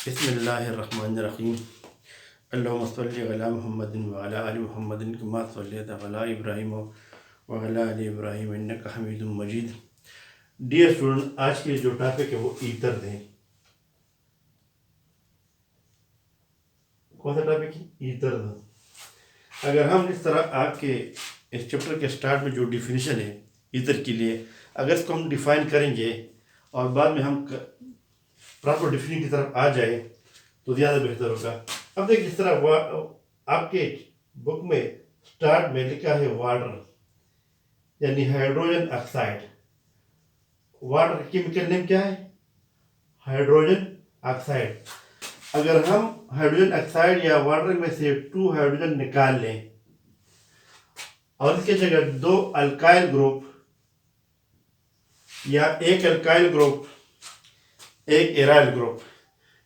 बिस्मिल्लाहिर्रहमानिर्रहीम। अल्लाहुम्मा सल्लि अला मुहम्मदिन व अला आलि मुहम्मदिन कमा सल्लैता अला इब्राहीम व अला आलि इब्राहीम इन्नका हमीदुम मजीद। डियर स्टूडेंट, आज की जो टॉपिक है वो ईथर है। कौन सा टॉपिक है? ईथर। अगर हम इस तरह आपके इस चैप्टर के स्टार्ट में जो डिफिनीशन है ईथर के लिए, अगर इसको हम डिफाइन करेंगे और बाद में हम प्रॉपर डिफिनीशन की तरफ आ जाए तो ज़्यादा बेहतर होगा। अब देखिए, इस तरह आपके बुक में स्टार्ट में लिखा है वाटर, यानी हाइड्रोजन ऑक्साइड। वाटर की केमिकल नेम क्या है? Hydrogen oxide. अगर हम हाइड्रोजन ऑक्साइड या वाटर में से 2 हाइड्रोजन निकाल लें और इसके जगह 2 अल्काइल ग्रुप या 1 अल्काइल ग्रुप, 1 एराइल ग्रुप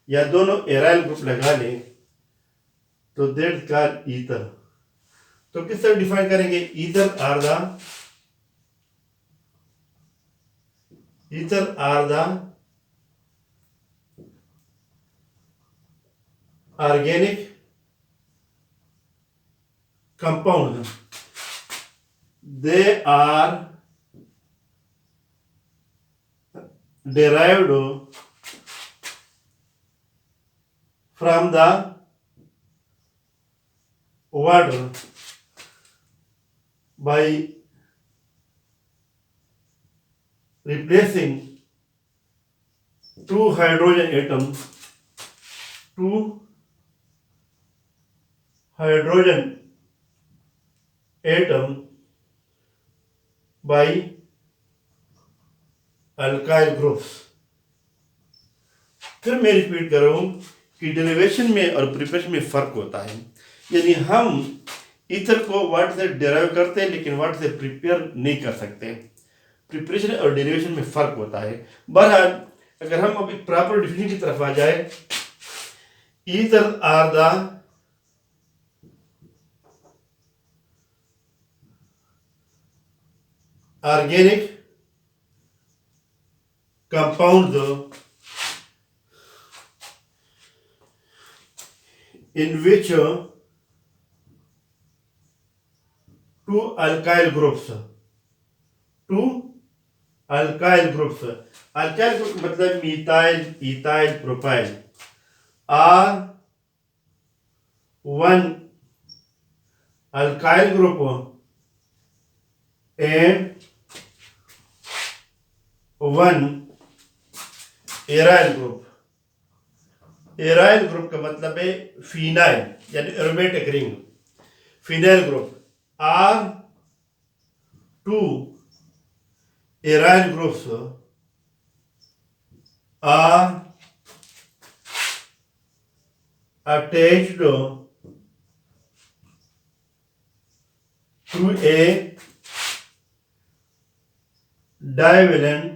या दोनों एराइल ग्रुप लगा लें तो दैट्स कॉल्ड ईथर। तो किस तरह डिफाइन करेंगे? Ether are the organic compound, they are derived from the water by replacing 2 hydrogen atoms by alkyl groups. फिर मैं रिपीट कर रहा हूं कि डेरिवेशन में और प्रिपरेशन में फर्क होता है। यानी हम ईथर को वाटर से डेराइव करते हैं लेकिन वाटर से प्रिपेयर नहीं कर सकते। प्रिपरेशन और डेरिवेशन में फर्क होता है। बहरहाल, अगर हम अभी प्रॉपर डिफिनीशन की तरफ आ जाए, ether are the organic compounds in which 2 alkyl groups, alkyl group मतलब methyl, ethyl, propyl, are 1 alkyl group and 1 aryl group. Aryl group का मतलब है फिनाइल, यानी aromatic ring. Phenyl group are 2 aryl groups are attached to a divalent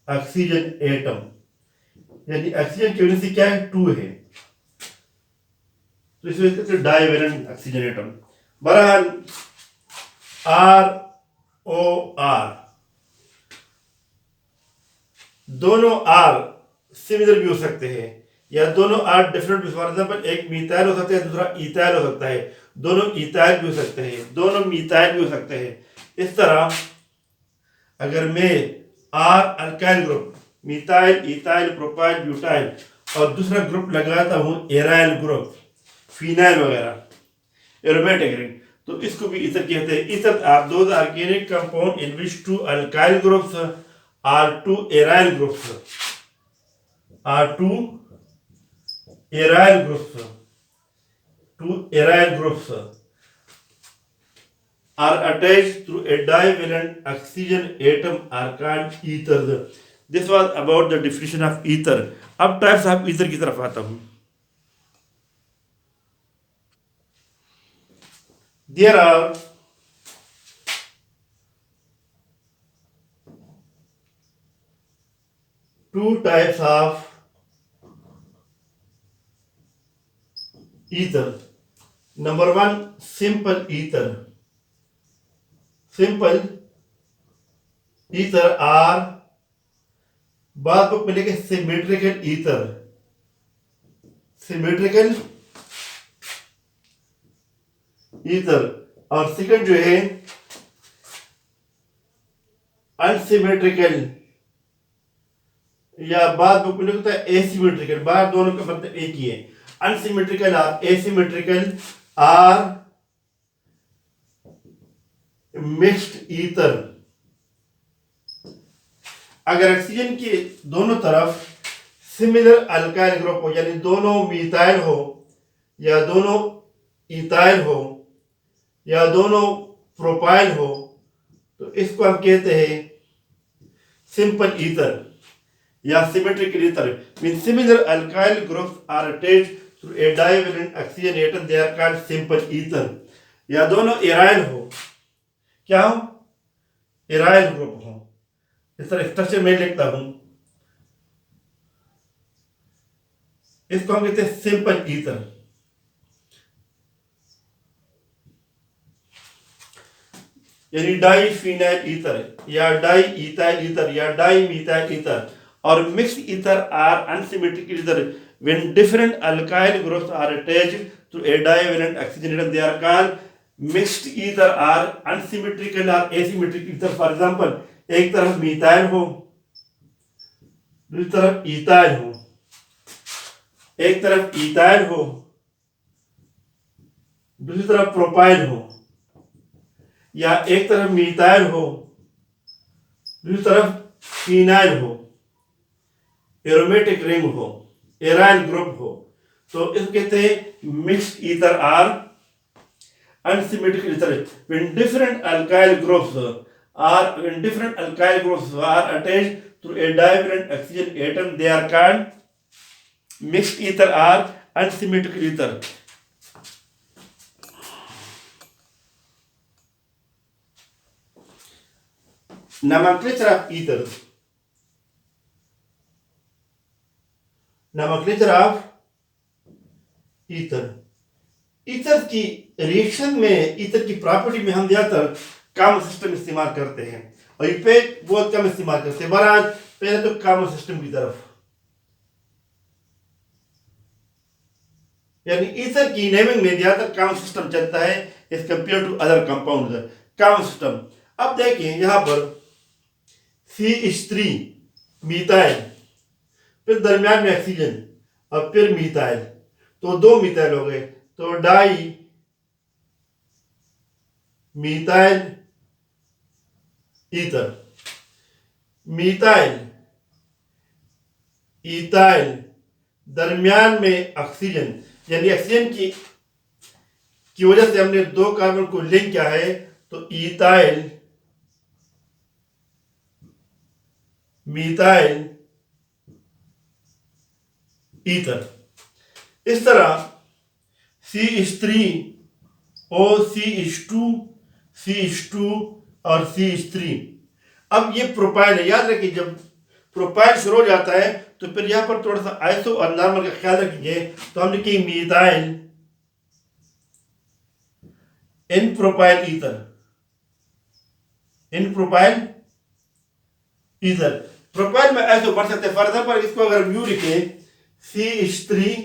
oxygen atom. यानी oxygen की unit क्या है? 2 है, तो इस वजह से डाइवेलेंट ऑक्सीजन एटम। बहरहाल, ROR, दोनों R सिमिलर भी हो सकते हैं या दोनों R डिफरेंट भी। फॉर एग्जाम्पल, एक मिथाइल हो सकता है, दूसरा इथाइल हो सकता है, दोनों इथाइल भी हो सकते हैं, दोनों मिथाइल भी हो सकते हैं। इस तरह अगर मैं R alkyl group, methyl, ethyl, propyl, butyl, और दूसरा ग्रुप लगाता हूं एराइल ग्रुप, फिनाइल वगैरह, एरोमेटिक रिंग, तो इसको भी ईथर कहते हैं। Ether are those organic compound in which 2 alkyl groups are 2 aryl groups are attached through a divalent oxygen atom are called ethers. This was about the definition of ether. अब types of ether की तरफ आता हूं। There are 2 types of ether. Number 1, simple ether. Simple ether are बाद book मिलेगा symmetrical ether, symmetrical ether. और second जो है अनसिमेट्रिकल, या बाद बुक में होता है एसिमेट्रिकल। बाहर दोनों का मतलब एक ही है। अनसिमेट्रिकल और एसिमेट्रिकल आर मिक्स्ड ईथर। अगर ऑक्सीजन के दोनों तरफ सिमिलर अल्काइल ग्रुप हो, यानी दोनों मीथाइल हो या दोनों इथाइल हो या दोनों प्रोपाइल हो, तो इसको हम कहते हैं सिंपल ईथर या symmetrical ether. Mean similar alkyl groups are attached through a divalent oxygen atom, they are called simple ether. या दोनों एराइल हो, क्या हो, एराइल ग्रुप हो। इस तरह स्ट्रक्चर में लिखता हूं, इसको हम कहते हैं सिंपल ईथर। यानी डाई फिनाइल ईथर या डाई इथाइल ईथर या डाई मीथाइल ईथर। और mixed ether are unsymmetrical ether when different alkyl groups are attached to a divalent oxygen atom, they are called mixed ether or unsymmetrical or asymmetrical ether. For example, एक तरफ methyl हो, दूसरी तरफ ethyl हो, एक तरफ ethyl हो, दूसरी तरफ प्रोपाइल हो, या एक तरफ मीथाइल हो, दूसरी तरफ फिनाइल हो, एरोमेटिक रिंग हो, एराइल ग्रुप हो, तो इसको कहते हैं mixed ether are unsymmetrical ether. when different alkyl groups are attached to a divalent oxygen atom, they are called mixed ether or unsymmetrical ether. Nomenclature of ethers. Nomenclature of ether. Ether की reaction में, ether की property में हम ज्यादातर common system इस्तेमाल करते हैं, और ये पे बहुत कम इस्तेमाल करते हैं। बहरहाल पहले तो कॉमन सिस्टम की तरफ, यानी ईथर की नेमिंग में ज्यादातर कॉमन सिस्टम चलता है as compare to other compound. Common system, अब देखिए यहां पर CH3 मीथाइल, फिर दरमियान में ऑक्सीजन और फिर मीथाइल, तो दो मीथाइल हो गए, तो di methyl ether, methyl ethyl, दरमियान में ऑक्सीजन, यानी ऑक्सीजन की वजह से हमने दो कार्बन को लिंक किया है, तो इथाइल मीथाइल ईथर। इस तरह CH3 OCH2 CH2 और CH3। अब ये प्रोपाइल है, याद रखिए जब प्रोपाइल शुरू हो जाता है तो फिर यहां पर थोड़ा सा आइसो और नॉर्मल का ख्याल रखिए। तो हम लिखेंगे मीथाइल इन प्रोपाइल ईथर, इन प्रोपाइल ईथर। प्रोपाइल में ऐसे बढ़ सकते हैं। फॉर एग्जाम्पल इसको अगर म्यू लिखे CH3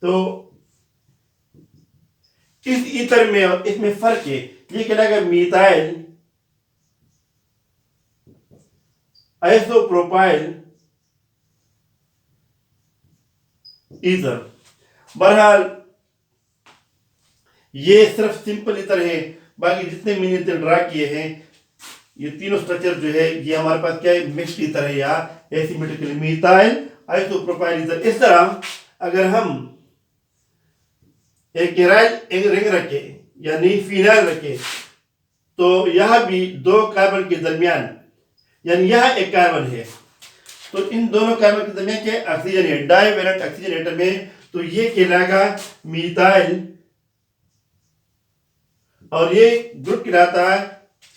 तो इस ईथर में और इसमें फर्क है, ये कहलाएगा मीथाइल आइसोप्रोपाइल ईथर। बहरहाल ये सिर्फ सिंपल ईथर है, बाकी जितने मैंने ड्रा किए हैं ये तीनों स्ट्रक्चर जो है ये हमारे पास क्या है, मिक्स्ड ईथर है या एसिमेट्रिकल मीथाइल आइसोप्रोपाइल ईथर। इस तरह अगर हम एक एराइल रिंग रखे यानी फिनाइल रखे, तो यह भी दो कार्बन के दरमियान, यानी यह एक कार्बन है, तो इन दोनों कार्बन के दरमियान क्या ऑक्सीजन है, डाइवेलेंट ऑक्सीजन एटम है, तो ये कहलाएगा मीथाइल, और ये ग्रुप कहलाता है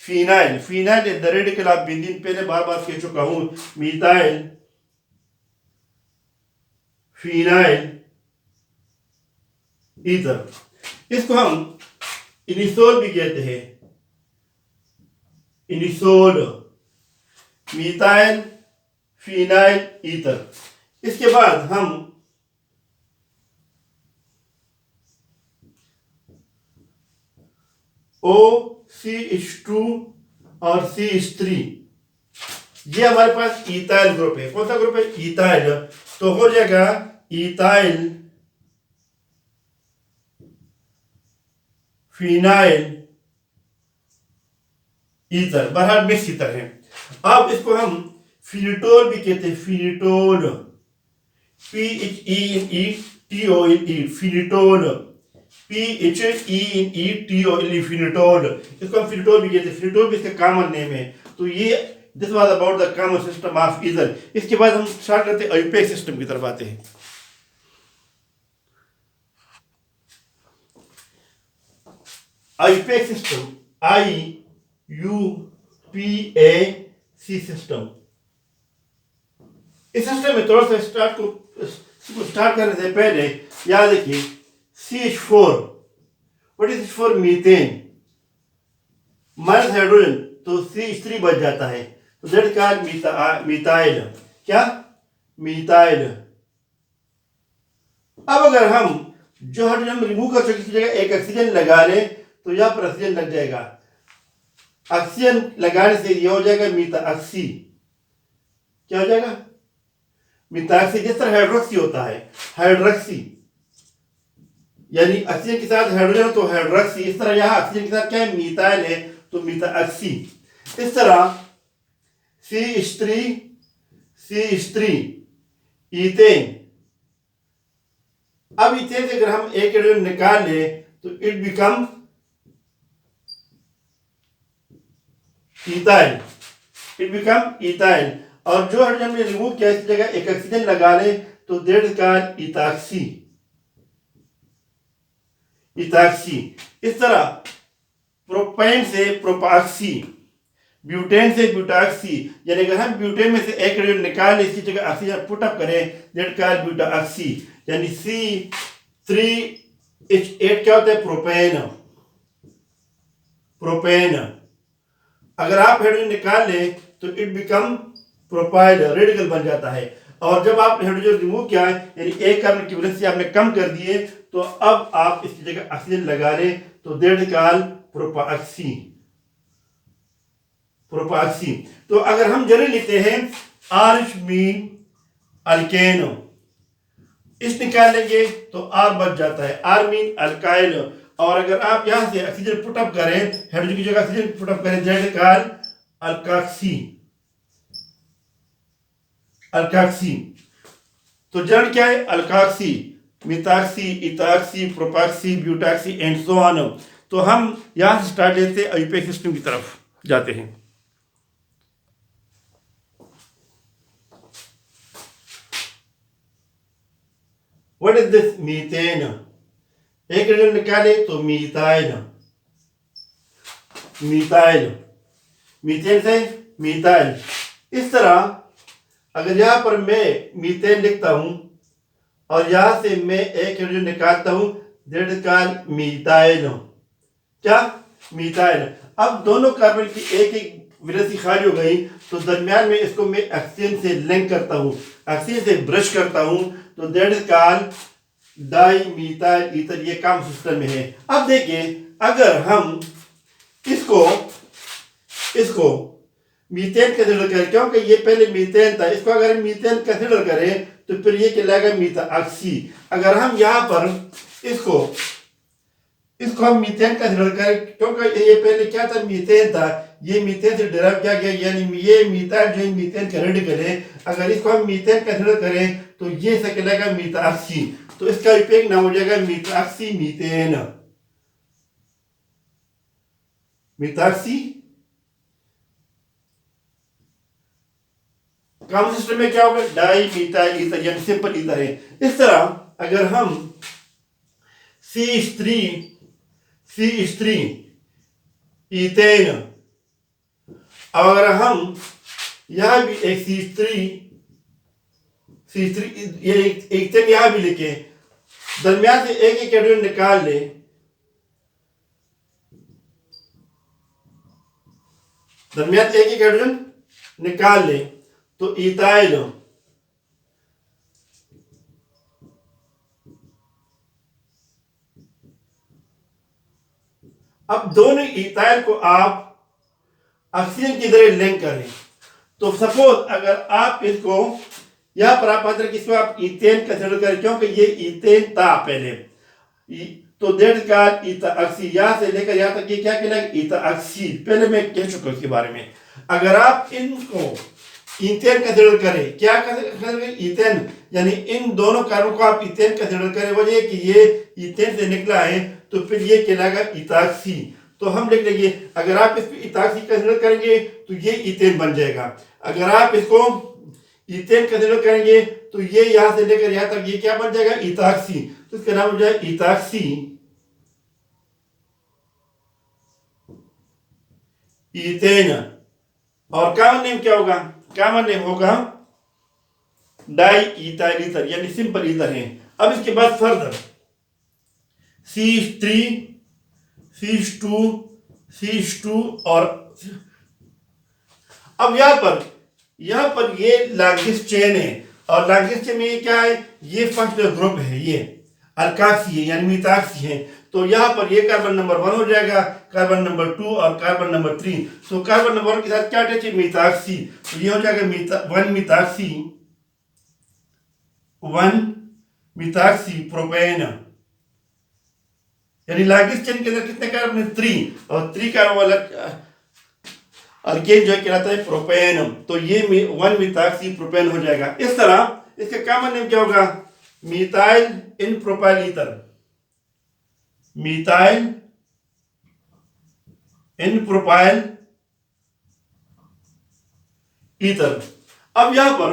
phenyl. Phenyl is the radical of benzene, पहले बार बार कह चुका हूं, मीथाइल फिनाइल ईथर। इसको हम इनिसोल भी कहते हैं, इनिसोल, मीथाइल फिनाइल ईथर। इसके बाद हम OCH2 और CH3, ये हमारे पास इथाइल ग्रुप है। कौन सा ग्रुप है? इथाइल। तो हो जाएगा इथाइल फिनाइल ईथर, बहरहाल मिक्स ईथर है। अब इसको हम फिनिटोल भी कहते हैं, फिनिटोल, PHENETOL, फिनिटोल, PHENETOL, फिनिटोल। इसको हम फिनिटोल भी कहते हैं, फिनिटोल भी इसका कॉमन नेम है। तो ये this was about the common system of ether. इसके बाद हम स्टार्ट करते हैं आईयूपैक सिस्टम की तरफ आते हैं। IUPAC system, IUPAC system. इस सिस्टम में थोड़ा सा स्टार्ट करने से पहले याद रखिए CH4, what is for methane, minus hydrogen तो CH3 बच जाता है, तो दैट कॉल्ड मीथाइल। क्या? मीथाइल। अब अगर हम जो हाइड्रोजन रिमूव कर चुके, जगह एक ऑक्सीजन लगा लें तो यहां पर ऑक्सीजन लग जाएगा। ऑक्सीजन लगाने से ये हो जाएगा मीथाऑक्सी। क्या हो जाएगा? मीथाऑक्सी। जिस तरह हाइड्रोक्सी होता है, हाइड्रोक्सी यानी ऑक्सीजन के साथ हाइड्रोजन तो हाइड्रोक्सी, इस तरह यहां ऑक्सीजन के साथ क्या है? मीथाइल है तो मीथाऑक्सी। इस तरह CH3 ईथेन। अब इथेन से अगर हम एक हाइड्रोजन निकाल ले तो इट बिकम इथाइल, और जो हाइड्रोजन हमने रिमूव किया इसकी जगह एक ऑक्सीजन लगा ले तो दैट इज कॉल्ड इथाक्सी। इस तरह प्रोपेन से प्रोपाक्सी, ब्यूटेन से ब्यूटाक्सी, यानी अगर हम ब्यूटेन में से एक हाइड्रोजन निकाल ले इसकी जगह ऑक्सीजन पुट अप करें दैट कॉल्ड ब्यूटाक्सी। यानी C3H8 क्या होता है? प्रोपेन। अगर आप हाइड्रोजन निकाल लें तो इट बिकम प्रोपाइल, रेडिकल बन जाता है। और जब आप हाइड्रोजन रिमूव किया है यानी एक कार्बन की वैलेंसी आपने कम कर दिए तो अब आप इसकी जगह ऑक्सीजन लगा लें तो दैट इज कॉल्ड प्रोपाक्सी। तो अगर हम जनरली लिखते हैं आर्च मीन अल्केनो, इस निकाल लेंगे तो आर बच जाता है, आर मीन अल्काइल। और अगर आप यहां से ऑक्सीजन पुट अप करें, हाइड्रोजन की जगह ऑक्सीजन पुट अप करें दैट इज कॉल्ड अल्काक्सी। तो जनरल क्या है? अल्काक्सी, मिथाक्सी, इथाक्सी, प्रोपाक्सी, ब्यूटाक्सी एंड सो ऑन। तो हम यहां से स्टार्ट लेते हैं आईयूपैक सिस्टम की तरफ जाते हैं। What is this? मीथेन। एक हाइड्रोजन निकाले तो मीथाइल, मीथेन से मीथाइल। इस तरह अगर यहां पर मैं मीथेन लिखता हूं और यहां से मैं एक हाइड्रोजन निकालता हूं दैट इज कॉल्ड मीथाइल। क्या? मीथाइल। अब दोनों कार्बन की एक एक वैलेंसी खाली हो गई तो दरमियान में इसको मैं ऑक्सीजन से लिंक करता हूं, ऑक्सीजन से ब्रश करता हूं तो that is called di methyl ether. ये काम सिस्टम में है। अब देखिए अगर हम इसको मीथेन कंसिडर करें, क्योंकि ये पहले मीथेन था, इसको अगर हम मीथेन कंसिडर करें तो फिर ये कहलाएगा मीथाऑक्सी। अगर हम यहाँ पर इसको हम मीथेन कंसिडर करें, क्योंकि ये पहले क्या था? मीथेन था, ये मीथेन से डेराइव किया गया, यानी ये मीथाइल जो मीथेन का रेडिकल है। अगर इसको हम मीथेन कंसिडर करें तो ये कहलाएगा मीथाऑक्सी। तो इसका इफेक्ट नाम हो जाएगा मीथाऑक्सी मीथेन। कॉमन सिस्टम में क्या होगा? डाई मीथाइल ईथर, यानी सिंपल ईथर है। इस तरह अगर हम CH3 ईथेन, अगर हम यहां भी एक CH3 ये ईथेन यहां भी लिखे, दरमियान से एक एक हाइड्रोजन निकाल ले, दरमियान एक एक हाइड्रोजन निकाल ले तो इथाइल, अब दोनों इथाइल को आप ऑक्सीजन की तरह लिंक करें तो सपोज अगर आप इसको यहां पर आप कि इसको आप इथेन कंसिडर करें क्योंकि ये इथेन था पहले, तो दैट का इथाऑक्सी यहां से लेकर यहां तक ये क्या कहलाएगा इथाऑक्सी, पहले मैं कह चुका इसके बारे में। अगर आप इनको इथेन कंसिडर करें, क्या कंसिडर करें इथेन, यानी इन दोनों कार्बन को आप इथेन कंसिडर करें, वजह कि ये इथेन से निकला है तो फिर ये कहलाएगा इथाऑक्सी। तो हम लिख लेंगे अगर आप इसको इथाऑक्सी कंसिडर करेंगे तो ये इथेन बन जाएगा, अगर आप इसको इथेन कंसिडर करेंगे तो ये यहां से लेकर यहां तक ये क्या बन जाएगा इथाऑक्सी, तो इसका नाम हो जाएगा इथाऑक्सी इथेन। और कॉमन नेम क्या होगा, कॉमन नेम होगा डाई इथाइल ईथर, यानी सिंपल ईथर है। अब इसके बाद फर्दर CH3 CH2 CH2 और अब यहां पर ये लॉन्गेस्ट चेन है और लॉन्गेस्ट चेन में ये क्या है, ये फर्स्ट ग्रुप है, ये अल्काक्सी है यानी मिथाक्सी है, तो यहां पर ये कार्बन नंबर 1 हो जाएगा, कार्बन नंबर 2 और कार्बन नंबर 3। तो कार्बन नंबर 1 के साथ क्या अटैच है मिथाक्सी, तो ये हो जाएगा 1 मिथाक्सी 1 मिथाक्सी प्रोपेन, यानी लॉन्गेस्ट चेन के अंदर कितने कार्बन है 3 और 3 कार्बन वाला अल्केन जो कहलाता है प्रोपेन, तो ये 1 मिथाक्सी प्रोपेन हो जाएगा। इस तरह इसका कॉमन नेम क्या होगा मिथाइल इन प्रोपाइल ईथर, मिथाइल इन प्रोपाइल ईथर। अब यहां पर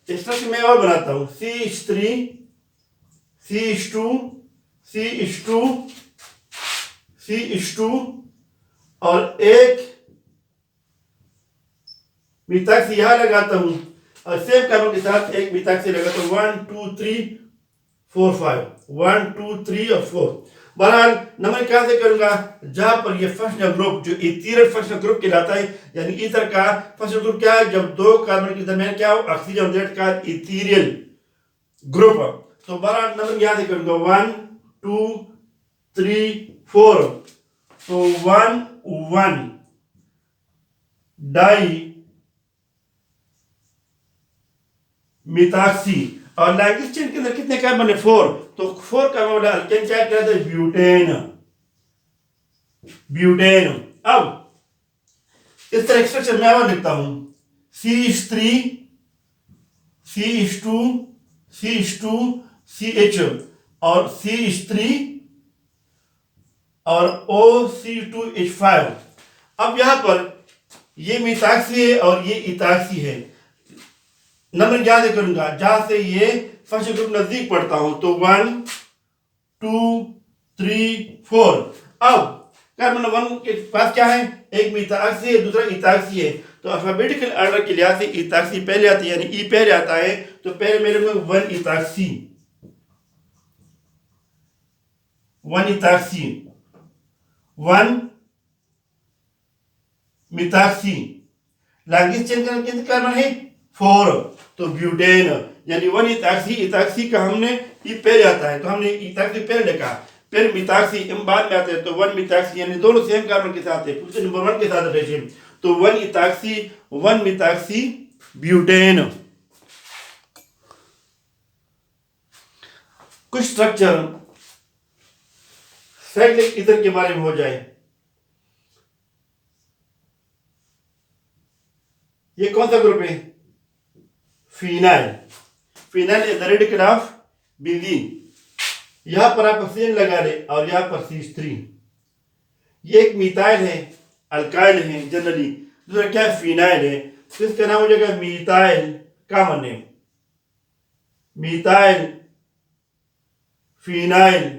स्ट्रक्चर मैं और बनाता हूं CH3 CH2 CH2 CH2 और एक मिथाक्सी यहां लगाता हूं और सेम कार्बन के साथ एक मिथाक्सी लगाता हूं 1 2 3 4 5 1 2 3 और 4। बहरहाल नंबर कहां से करूंगा जहां पर ये फंक्शनल ग्रुप जो इथीरियल फंक्शनल ग्रुप कहलाता है, यानी ईथर का फंक्शनल ग्रुप क्या है जब दो कार्बन के दरमियान क्या हो ऑक्सीजन, दैट का इथीरियल ग्रुप। तो बहरहाल नंबर यहां से करूंगा 1 2 3 4, तो 1 1 डाई मिथाक्सी और लॉन्गेस्ट चेन के अंदर कितने कार्बन है 4, तो 4 कार्बन वाला अल्केन क्या कहलाता है ब्यूटेन, ब्यूटेन। अब इस तरह स्ट्रक्चर मैं और लिखता हूं CH3 CH2 CH2 CH और CH3 और OC2H5। अब यहां पर ये मिथाक्सी है और ये इथाक्सी है, नंबर याद करूंगा जहां से ये फर्स्ट ग्रुप नजदीक पड़ता हूं, तो 1 2 3 4। अब कार्बन नंबर 1 के पास क्या है एक मिथाक्सी है दूसरा इथाक्सी है, तो अल्फाबेटिकल ऑर्डर के लिहाज से इथाक्सी पहले आती है यानी ई पहले आता है, तो पहले मेरे में 1 इथाक्सी 1 इथाक्सी 1 मिथाक्सी, लॉन्गेस्ट चेन का कितने कार्बन है 4, तो ब्यूटेन, यानी 1 इथाक्सी, इथाक्सी का हमने ये पहले आता है तो हमने इथाक्सी पहले लिखा, फिर मिथाक्सी इन बाद में आते हैं, तो 1 मिथाक्सी यानी दोनों सेम कार्बन के साथ है, पोजीशन नंबर 1 के साथ अटैच है, तो 1 इथाक्सी 1 मिथाक्सी ब्यूटेन। कुछ स्ट्रक्चर साइक्लिक ईथर के बारे में हो जाए, ये कौन सा ग्रुप है phenyl, phenyl is the radical of benzene, यहां पर आप ऑक्सीजन लगा ले और यहां पर CH3, ये एक मिथाइल है अल्काइल है जनरली, दूसरा क्या है फिनाइल है, तो इसका नाम हो जाएगा methyl common name methyl phenyl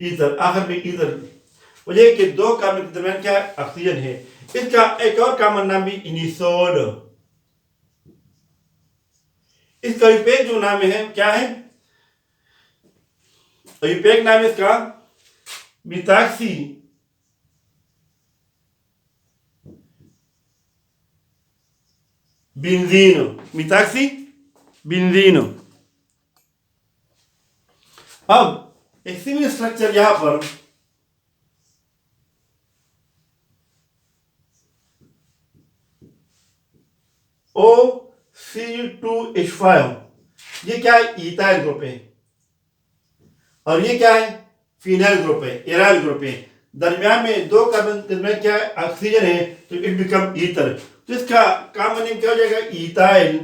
ether, आखिर में ईथर, वजह कि दो कार्बन के दरमियान क्या ऑक्सीजन है। इसका एक और कॉमन नाम भी इनिसोल, इसका विपेक जो नाम है क्या है, विपेक नाम इसका मिथाक्सी बेंजीन, मिथॉक्सी बेंजीन। अब एक सिमिलर स्ट्रक्चर यहां पर OC2H5, ये क्या है? इथाइल ग्रुप है, और ये क्या है? फिनाइल ग्रुप है, एराइल ग्रुप है। दरमियान में दो कार्बन में क्या है? ऑक्सीजन है, तो इट बिकम ईथर। तो इसका कॉमन नेम क्या हो जाएगा? Ethyl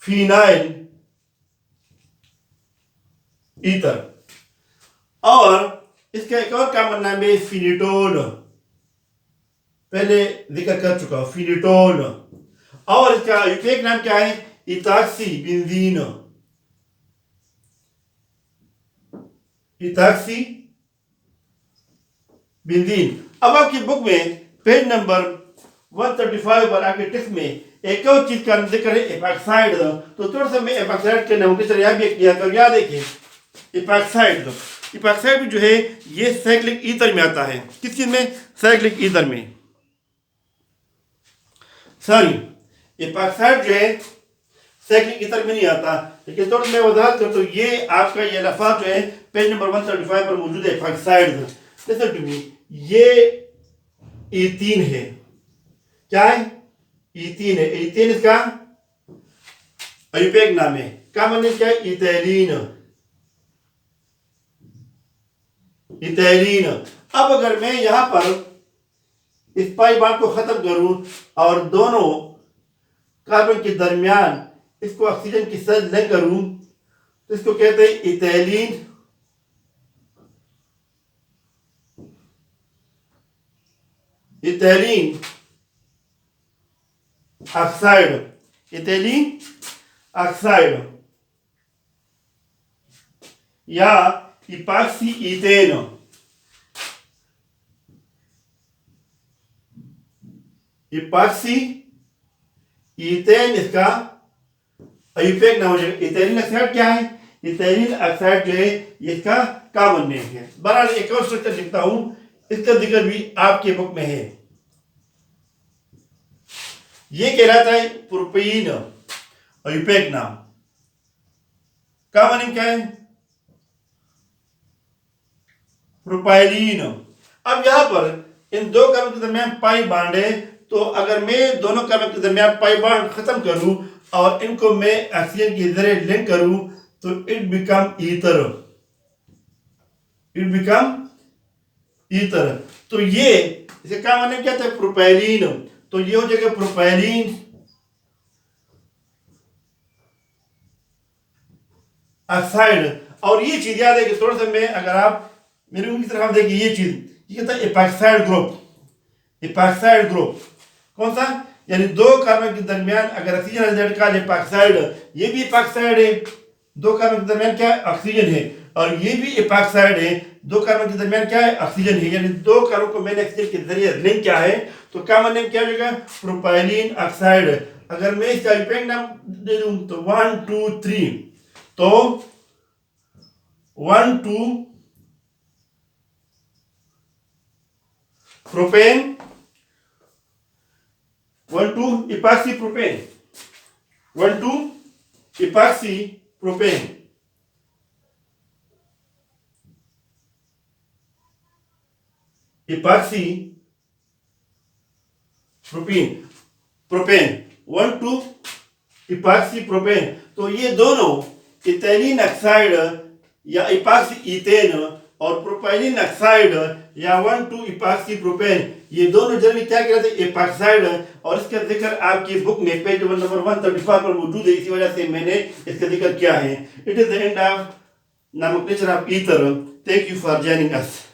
phenyl ether. और इसका एक और कॉमन नाम है फिनिटोल, पहले जिक्र कर चुका हूं, फिनिटोल। और इसका यूपीएक नाम क्या है? Ethoxy benzene, ethoxy benzene. अब आपकी बुक में पेज नंबर 135 पर आपके टेक्स्ट में एक और चीज का जिक्र है, एपॉक्साइड। तो थोड़ा सा मैं एपॉक्साइड के नाम के यहां भी किया कर, याद देखिए एपॉक्साइड। एपॉक्साइड जो है ये साइक्लिक ईथर में आता है। किस चीज में? साइक्लिक ईथर में। सॉरी, एपॉक्साइड जो है साइक्लिक ईथर में नहीं आता, लेकिन थोड़ा मैं वजाहत करता हूँ। ये आपका ये लफाज जो है पेज नंबर 135 पर मौजूद है, एपॉक्साइड। लिसन टू मी, ये इथीन है। क्या है? इथीन है। इथीन इसका यूपीएक नाम है। कॉमन नेम क्या है? इथैलीन, इथैलीन। अब अगर मैं यहां पर इस पाई बांड को खत्म करूं और दोनों कार्बन के दरमियान इसको ऑक्सीजन की सर न करूं, तो इसको कहते हैं इथैलीन इथैलीन ऑक्साइड, इथैलीन ऑक्साइड, या इपॉक्सी इथेन। इपॉक्सी इथेन इसका यूपीएक नाम हो जाएगा। इथैलीन ऑक्साइड क्या है? इथैलीन ऑक्साइड जो है ये इसका कॉमन नेम है। बहरहाल एक और स्ट्रक्चर लिखता हूं, इसका जिक्र भी आपके बुक में है। ये कहलाता है प्रोपीन, और यूपीएक नाम। कॉमन नेम क्या है? प्रोपाइलीन। अब यहां पर इन दो कार्बन के दरमियान पाई बांड है, तो अगर मैं दोनों कार्बन के दरमियान पाई बांड खत्म करूं और इनको मैं ऑक्सीजन के जरिए लिंक करूं, तो it become ether, it become ether. तो ये इसे क्या माने? क्या था? प्रोपाइलीन। तो ये हो जाएगा प्रोपाइलीन ऑक्साइड। और ये चीज याद है कि थोड़ा सा मैं, अगर आप मेरी उंगली की तरफ देखिए, ये चीज ये कहता है एपॉक्साइड ग्रुप, एपॉक्साइड ग्रुप। कौन सा? यानी दो कार्बन के दरमियान अगर ऑक्सीजन हाइड्रोजन का एपॉक्साइड, ये भी एपॉक्साइड है। दो कार्बन के दरमियान क्या है? ऑक्सीजन है, और ये भी एपॉक्साइड है। दो कार्बन के दरमियान क्या है? ऑक्सीजन है। यानी दो कार्बन को मैंने ऑक्सीजन के जरिए लिंक किया है, तो कॉमन नेम क्या हो जाएगा? Propylene oxide. अगर मैं इसका यूपीएक नाम दे दूं तो 1 2 3, तो 1 2 propane, 1 2 epoxy propane, 1 2 epoxy propane, epoxy propene, propane, 1 2 epoxy propane. तो ये दोनों इथैलीन ऑक्साइड या इपॉक्सी इथेन और प्रोपाइलीन ऑक्साइड या 1 2 इपॉक्सी प्रोपेन, ये दोनों जनरली क्या कहते हैं? एपॉक्साइड। और इसका जिक्र आपकी बुक में पेज नंबर 135 पर मौजूद है, इसी वजह से मैंने इसका जिक्र किया है। It is the end of नामक nature of ether. Thank you for joining us.